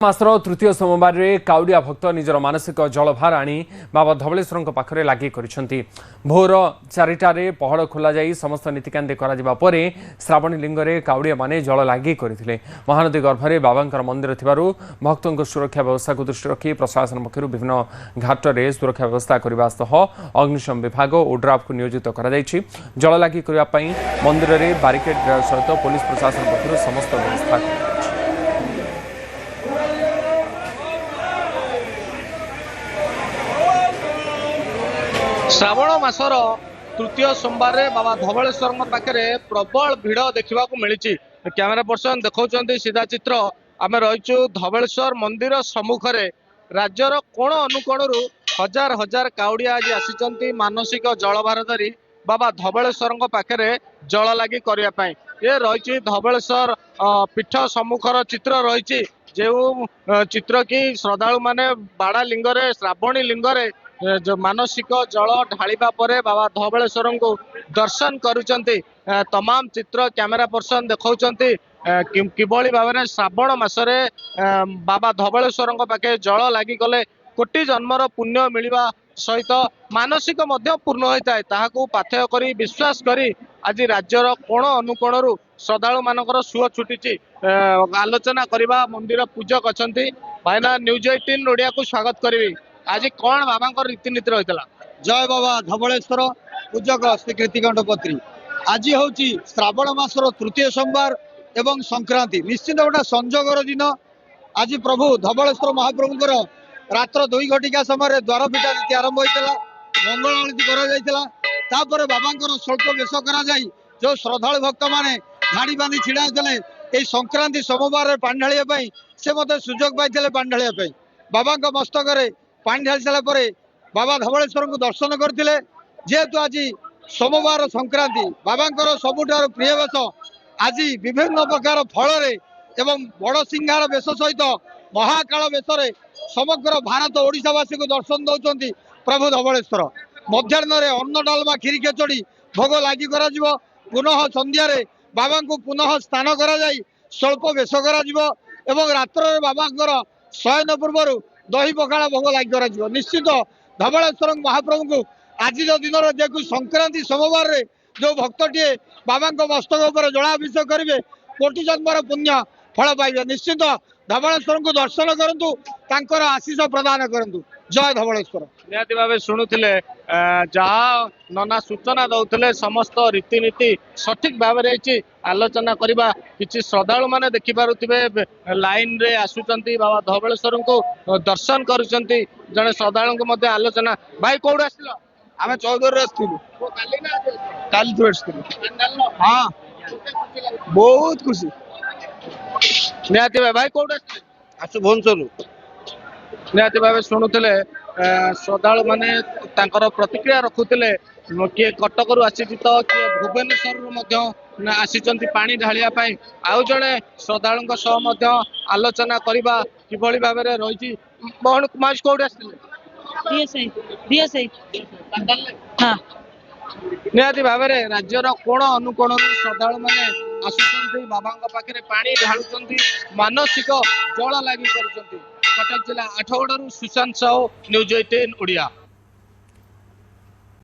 मासर तृतीय सोमवार रे काउडिया भक्त निजर मानसिक जलभार आनी बाबा धवलेश्वर पाखे लागी करिसेंती। भोर 4टारे पहड़ खोल जाई समस्त नीतिकांति करा परे श्रावणी लिंगरे काउडिया माने जल लागी करथिले। महानदी गर्भरे बाबांकर मंदिर थिबारु भक्तों सुरक्षा व्यवस्था को दृष्टि रखी प्रशासन पक्षरु विभिन्न घाटरे सुरक्षा व्यवस्था करबा सह अग्निशम विभाग ओड्राफ को नियोजित करा जायछि। जल लागी करबा पई मंदिर रे बैरिकेड सहित पुलिस प्रशासन पक्षरु समस्त व्यवस्था श्रावण मासर तृतीय सोमवार बाबा धवलेश्वर पाखे प्रबल भिड़ देखा मिली। कैमेरा पर्सन देखा सीधा चित्र आम रहीचु धवलेश्वर मंदिर सम्मुखें राज्यर कोण अनुकोण हजार हजार काउडिया आज आसी मानसिक जलभार धरी बाबा धवलेश्वर पाखे जल लगी करने ये रही धवलेश्वर पीठ सम्मुखर चित्र रही जो चित्र कि श्रद्धालु माने बाड़ा लिंगरे श्रावणी लिंगरे जो मानसिक जल ढालिबा परे बाबा धवलेश्वर को दर्शन करुचंती। तमाम चित्र कैमेरा पर्सन देखौचंती किभली भाव में श्रावण मासरे बाबा धवलेश्वर पाखे जल लागी गले कोटि जन्मर पुण्य मिलवा सहित मानसिक मध्य पूर्ण होता है ताहाकू पाथेय करी विश्वास करी आज राज्यर कोण अनुकोण श्रद्धालु मानकर सुଅ छुटी आलोचना करवा मंदिर पूजक अच्छी भाईना न्यूज 18 ओडिया को स्वागत करी। आज कौन बाबा रीतिनीति रही जय बाबा धवलेश्वर पूजक श्री कृतिकंठ पत्री आज हूँ श्रावण मासर तृतीय सोमवार एवं संक्रांति निश्चित गोटे संजोगर दिन आज प्रभु धवलेश्वर महाप्रभुंर रात्र 2 घटिका समय द्वार पिटा नीति आरंभ होता मंगल आरती कर बाबा स्वल्प बेश कर जो श्रद्धालु भक्त मैंने धाड़ी बांधि छिड़ा होते संक्रांति सोमवार पानी ढालिया से मत सुजोग पाई पानी ढालिया बाबा मस्तक पानी ढाली सारापर बाबा धवलेश्वर को दर्शन करते जेहेतु आज सोमवार संक्रांति बाबा सबुठार प्रिय बेश आज विभिन्न प्रकार फल एवं बड़ सिंहार बेश सहित महाकाल बेश समग्र भारत ओडिशावासी को दर्शन दौरान प्रभु धवलेश्वर मध्याह्न अन्न डालमा खीरी खेचड़ी भोग लगी कर पुनः संध्यार बाबा को पुनः स्नान कर स्वल्प बेश कर रात्र बाबा शयन पूर्व दही पखाड़ा भोग लगी कर निश्चित धवलेश्वर महाप्रभु को आज दिन देखु संक्रांति सोमवार रे जो भक्तटे बाबा मस्तक पर जलाभिषेक करेंगे कोटि जन्मर पुण्य फल पाइबे। निश्चित धवलेश्वर को दर्शन करूँ तांकर आशीष प्रदान करूँ। जय धवलेश्वर। निहाती भाव शुणुले जहाँ नना सूचना दौले समस्त रीतिनीति सठिक भाव आलोचना करवा कि श्रद्धालु मैंने देखिपे लाइन रे आसुचंती बाबा धवलेश्वर को दर्शन करुचंती जड़े श्रद्धालु को मध्य आलोचना भाई कौड़ आसिल आम 14 हाँ बहुत खुशी निहाती भाई कौड़ आसु भुवनेश्वर निहाती भाव शुणुले श्रद्धालु माने तांकर प्रतिक्रिया रखुले किए कटक आसी तो किए भुवनेश्वर आसी पानी ढालिया आउ जड़े श्रद्धालु आलोचना करवा किभली भाव में रही मोहन कुमार कौट निहाती भाव में राज्यर कोण अनुकोण श्रद्धालु माने आसुचंती बाबा पाखे पानी ढालुचंती मानसिक जल लगी करुचंती। कटक जिला आठगड़ू सुशांत साहू न्यूज 18 ओडिया।